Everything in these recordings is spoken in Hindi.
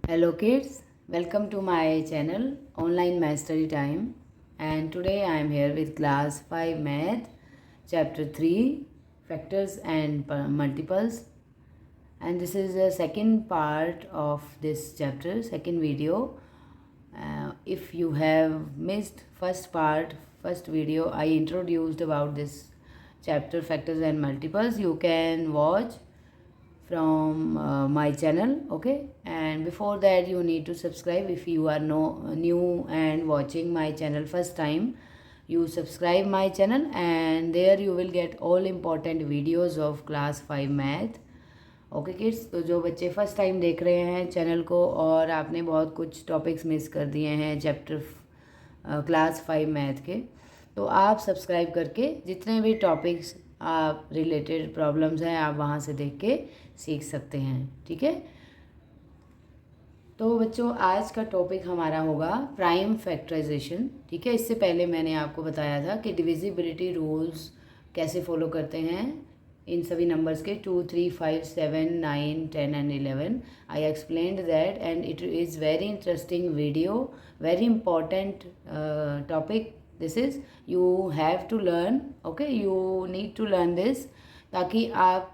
Hello kids, welcome to my channel Online Mastery Time, and today I am here with class 5 math chapter 3 factors and multiples, and this is the second part of this chapter, second video. If you have missed first video I introduced about this chapter factors and multiples, you can watch from my channel. Okay, and before that you need to subscribe. If you are new and watching my channel first time, you subscribe my channel and there you will get all important videos of class 5 math. Okay kids, तो जो बच्चे फर्स्ट टाइम देख रहे हैं चैनल को और आपने बहुत कुछ टॉपिक्स मिस कर दिए हैं चैप्टर क्लास 5 मैथ के, तो आप सब्सक्राइब करके जितने भी टॉपिक्स आप रिलेटेड प्रॉब्लम्स हैं आप वहाँ से देख के सीख सकते हैं। ठीक है, तो बच्चों आज का टॉपिक हमारा होगा प्राइम फैक्टराइजेशन। ठीक है, इससे पहले मैंने आपको बताया था कि डिविजिबिलिटी रूल्स कैसे फॉलो करते हैं इन सभी नंबर्स के 2, 3, 5, 7, 9, 10 and 11। I explained that and it is very interesting video, very important topic this is. You have to learn, okay, you need to learn this ताकि आप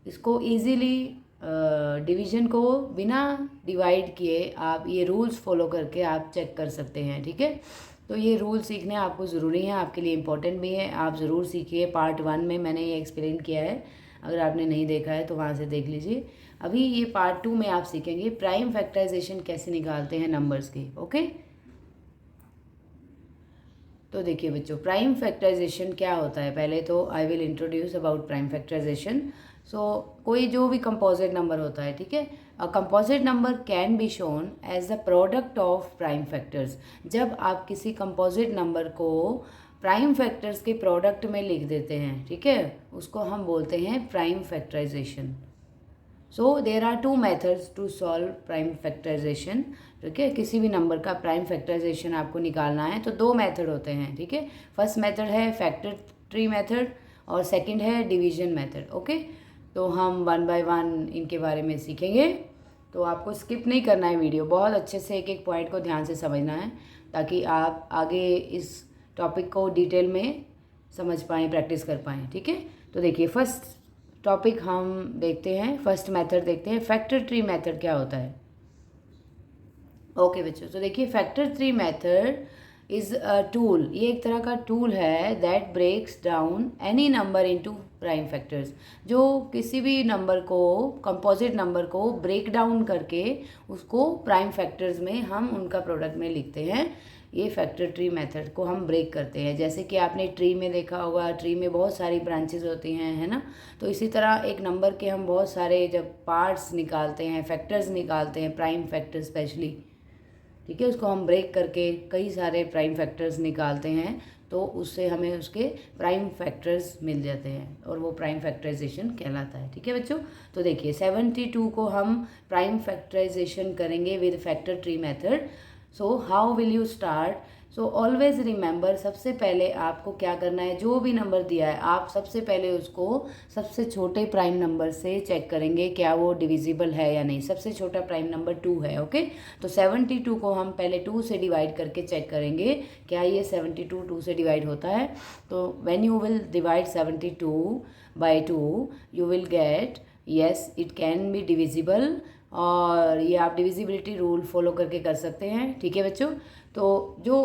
इसको ईजीली डिवीज़न को बिना डिवाइड किए आप ये रूल्स फॉलो करके आप चेक कर सकते हैं। ठीक है, तो ये रूल सीखने आपको ज़रूरी है, आपके लिए इम्पोर्टेंट भी है, आप ज़रूर सीखिए। पार्ट 1 में मैंने ये एक्सप्लेन किया है, अगर आपने नहीं देखा है तो वहाँ से देख लीजिए। अभी ये पार्ट 2 में आप सीखेंगे प्राइम फैक्टराइजेशन कैसे निकालते हैं नंबर्स के। ओके, तो देखिए बच्चों, प्राइम फैक्टराइजेशन क्या होता है। पहले तो I will introduce about prime factorisation. So कोई जो भी कंपोजिट नंबर होता है, ठीक है, a composite number can be shown as the product of prime factors. जब आप किसी कंपोजिट नंबर को प्राइम फैक्टर्स के प्रोडक्ट में लिख देते हैं, ठीक है, उसको हम बोलते हैं prime factorisation. So there are 2 methods to solve prime factorization. ठीक है, किसी भी नंबर का प्राइम फैक्टराइजेशन आपको निकालना है तो 2 मेथड होते हैं। ठीक है, फर्स्ट मेथड है फैक्टर ट्री मेथड और सेकंड है डिवीजन मेथड। ओके, तो हम 1 बाय 1 इनके बारे में सीखेंगे, तो आपको स्किप नहीं करना है वीडियो, बहुत अच्छे से एक एक पॉइंट को ध्यान से समझना है ताकि आप आगे इस टॉपिक को डिटेल में समझ पाएँ, प्रैक्टिस कर पाएँ। ठीक है, तो देखिए फर्स्ट टॉपिक हम देखते हैं, फर्स्ट मेथड देखते हैं, फैक्टर ट्री मेथड क्या होता है। ओके बच्चों, तो देखिए factor tree method is a tool, ये एक तरह का टूल है that breaks down any number into prime factors. जो किसी भी नंबर को, कंपोजिट नंबर को ब्रेक डाउन करके उसको प्राइम फैक्टर्स में हम उनका प्रोडक्ट में लिखते हैं। ये फैक्टर ट्री मेथड को हम ब्रेक करते हैं। जैसे कि आपने ट्री में देखा होगा, ट्री में बहुत सारी ब्रांचेस होती हैं, है ना, तो इसी तरह एक नंबर के हम बहुत सारे जब पार्ट्स निकालते हैं, फैक्टर्स निकालते हैं, प्राइम फैक्टर स्पेशली, ठीक है, उसको हम ब्रेक करके कई सारे प्राइम फैक्टर्स निकालते हैं, तो उससे हमें उसके प्राइम फैक्टर्स मिल जाते हैं और वो प्राइम फैक्टराइजेशन कहलाता है। ठीक है बच्चों, तो देखिए 72 को हम प्राइम फैक्टराइजेशन करेंगे with factor tree method. So how will you start. So always remember, सबसे पहले आपको क्या करना है, जो भी नंबर दिया है आप सबसे पहले उसको सबसे छोटे प्राइम नंबर से चेक करेंगे क्या वो डिविजिबल है या नहीं। सबसे छोटा प्राइम नंबर 2 है। ओके, तो 72 को हम पहले 2 से डिवाइड करके चेक करेंगे क्या ये 72 2 से डिवाइड होता है। तो when you will divide 72 by 2 you will get yes it can be divisible, और ये आप डिविजिबिलिटी रूल फॉलो करके कर सकते हैं। ठीक है बच्चों, तो जो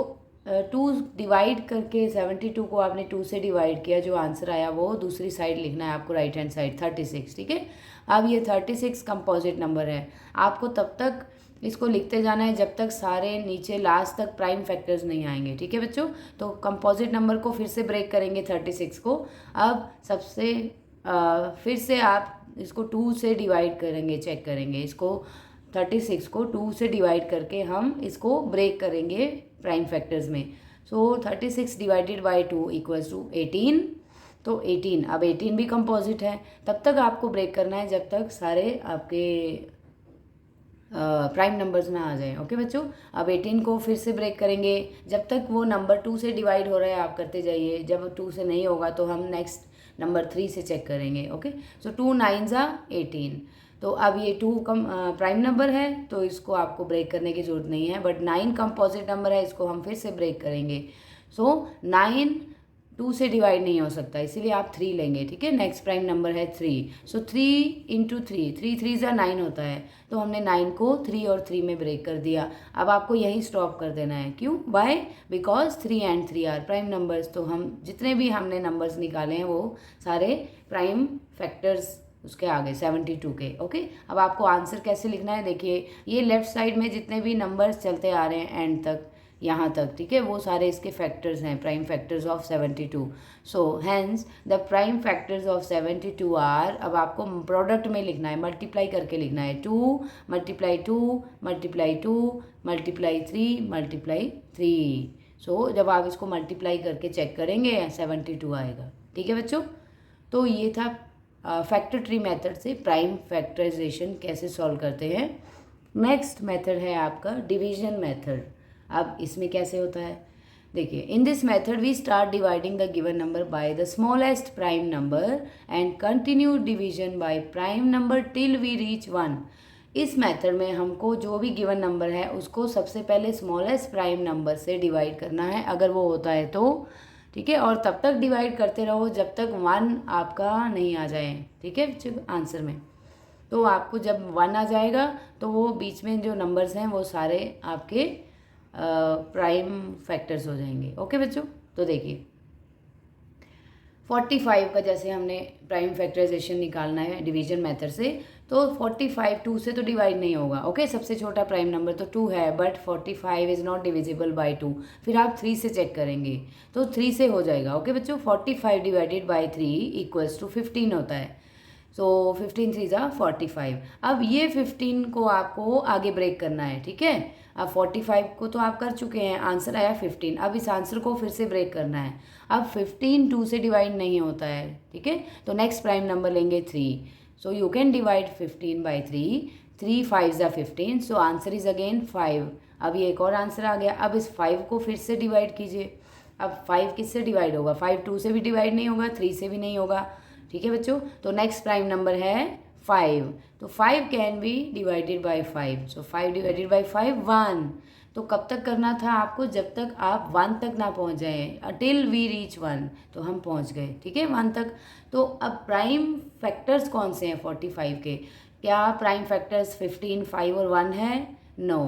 2 डिवाइड करके 72 को आपने 2 से डिवाइड किया, जो आंसर आया वो दूसरी साइड लिखना है आपको, राइट हैंड साइड 36। ठीक है, अब ये 36 कंपोजिट नंबर है, आपको तब तक इसको लिखते जाना है जब तक सारे नीचे लास्ट तक प्राइम फैक्टर्स नहीं आएंगे। ठीक है बच्चों, तो कंपोजिट नंबर को फिर से ब्रेक करेंगे 36 को। अब सबसे फिर से आप इसको 2 से डिवाइड करेंगे, चेक करेंगे इसको, 36 को 2 से डिवाइड करके हम इसको ब्रेक करेंगे प्राइम फैक्टर्स में। सो 36 डिवाइडेड बाई 2 इक्वल्स टू 18। तो 18, अब 18 भी कंपोजिट है, तब तक आपको ब्रेक करना है जब तक सारे आपके प्राइम नंबर्स ना आ जाए। ओके बच्चों, अब 18 को फिर से ब्रेक करेंगे, जब तक वो नंबर 2 से डिवाइड हो रहा है आप करते जाइए, जब 2 से नहीं होगा तो हम नेक्स्ट नंबर 3 से चेक करेंगे। Okay, so 2 9s are 18। तो अब ये 2 प्राइम नंबर है तो इसको आपको ब्रेक करने की ज़रूरत नहीं है, बट 9 कंपोजिट नंबर है, इसको हम फिर से ब्रेक करेंगे। सो 9 2 से डिवाइड नहीं हो सकता, इसीलिए आप 3 लेंगे, ठीक है। नेक्स्ट प्राइम नंबर है 3, सो 3 इंटू 3, 3 3 9 होता है, तो हमने 9 को 3 और 3 में ब्रेक कर दिया। अब आपको यहीं स्टॉप कर देना है, क्यों? Why? Because 3 and 3 are prime numbers. तो हम जितने भी हमने नंबर्स निकाले हैं वो सारे प्राइम फैक्टर्स उसके आगे 72 के। ओके, अब आपको आंसर कैसे लिखना है, देखिए ये लेफ्ट साइड में जितने भी नंबर्स चलते आ रहे हैं एंड तक, यहाँ तक, ठीक है, वो सारे इसके फैक्टर्स हैं, prime factors of 72। So hence the prime factors of 72 are, अब आपको प्रोडक्ट में लिखना है, मल्टीप्लाई करके लिखना है, 2 मल्टीप्लाई 2 मल्टीप्लाई 2 मल्टीप्लाई 3 मल्टीप्लाई 3। सो जब आप इसको मल्टीप्लाई करके चेक करेंगे 72 आएगा, ठीक है बच्चों। तो ये था फैक्टर ट्री मेथड से प्राइम फैक्टराइजेशन कैसे सॉल्व करते हैं। नेक्स्ट मेथड है आपका डिवीजन मेथड। अब इसमें कैसे होता है, देखिए, in this method we start dividing the given number by the smallest prime number and continue division by prime number till we reach 1। इस मेथड में हमको जो भी गिवन नंबर है उसको सबसे पहले स्मॉलेस्ट प्राइम नंबर से डिवाइड करना है, अगर वो होता है तो, ठीक है, और तब तक डिवाइड करते रहो जब तक 1 आपका नहीं आ जाए, ठीक है आंसर में। तो आपको जब 1 आ जाएगा तो वो बीच में जो नंबर्स हैं वो सारे आपके प्राइम फैक्टर्स हो जाएंगे। ओके बच्चों, तो देखिए 45 का जैसे हमने प्राइम फैक्टराइजेशन निकालना है डिवीजन मेथड से, तो 45 2 से तो डिवाइड नहीं होगा। ओके, सबसे छोटा प्राइम नंबर तो 2 है, but 45 is not divisible by 2। फिर आप 3 से चेक करेंगे तो 3 से हो जाएगा। ओके बच्चों, 45 डिवाइडेड बाय 3 इक्वल्स टू 15 होता है। सो 15 3 ज़ा 45। अब ये 15 को आपको आगे ब्रेक करना है, ठीक है। अब 45 को तो आप कर चुके हैं, आंसर आया 15। अब इस आंसर को फिर से ब्रेक करना है। अब 15 2 से डिवाइड नहीं होता है, ठीक है, तो नेक्स्ट प्राइम नंबर लेंगे 3। So you can divide 15 by 3, 3 5 ज़ा 15, सो आंसर इज़ अगेन 5। अब ये एक और आंसर आ गया। अब इस 5 को फिर से डिवाइड कीजिए। अब 5 किससे डिवाइड होगा, 5 2 से भी डिवाइड नहीं होगा, 3 से भी नहीं होगा, ठीक है बच्चों। तो नेक्स्ट प्राइम नंबर है 5, तो 5 can be divided by 5, so 5 divided by 5 1। तो कब तक करना था आपको, जब तक आप 1 तक ना पहुंच जाए, टिल वी रीच 1। तो हम पहुंच गए, ठीक है, 1 तक। तो अब प्राइम फैक्टर्स कौन से हैं 45 के, क्या प्राइम फैक्टर्स 15 5 और 1 है? नो।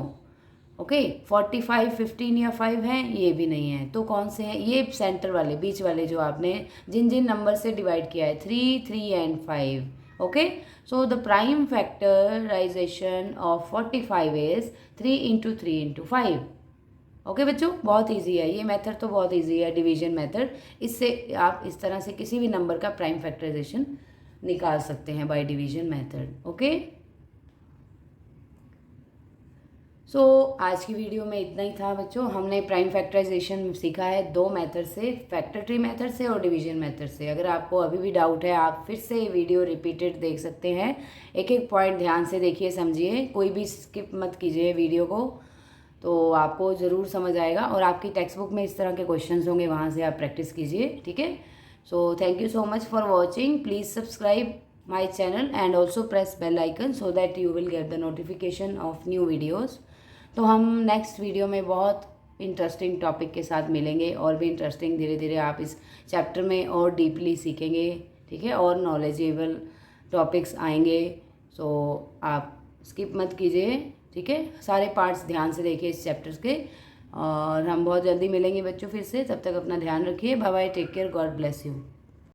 ओके, 45 15 या 5 हैं, ये भी नहीं है। तो कौन से हैं, ये सेंटर वाले, बीच वाले, जो आपने जिन जिन नंबर से डिवाइड किया है, 3 3 and 5। Okay, so the prime factorization of 45 is 3 into 3 into 5। Okay बच्चों, बहुत ईजी है ये मेथड, तो बहुत ईजी है डिवीजन मेथड। इससे आप इस तरह से किसी भी नंबर का प्राइम फैक्टराइजेशन निकाल सकते हैं बाय डिवीजन मेथड। ओके, सो आज की वीडियो में इतना ही था बच्चों। हमने प्राइम फैक्टराइजेशन सीखा है 2 मेथड से, फैक्टर ट्री मेथड से और डिवीजन मेथड से। अगर आपको अभी भी डाउट है, आप फिर से वीडियो रिपीटेड देख सकते हैं। एक एक पॉइंट ध्यान से देखिए, समझिए, कोई भी स्किप मत कीजिए वीडियो को, तो आपको ज़रूर समझ आएगा। और आपकी टेक्स्ट बुक में इस तरह के क्वेश्चंस होंगे, वहाँ से आप प्रैक्टिस कीजिए, ठीक है। So thank you so much for watching. Please subscribe my channel and also press bell icon so that you will get the notification of new videos. तो हम नेक्स्ट वीडियो में बहुत इंटरेस्टिंग टॉपिक के साथ मिलेंगे, और भी इंटरेस्टिंग, धीरे धीरे आप इस चैप्टर में और डीपली सीखेंगे, ठीक है, और नॉलेजेबल टॉपिक्स आएंगे। सो आप स्किप मत कीजिए, ठीक है, सारे पार्ट्स ध्यान से देखिए इस चैप्टर्स के। और हम बहुत जल्दी मिलेंगे बच्चों फिर से, तब तक अपना ध्यान रखिए। Bye bye, take care, God bless you.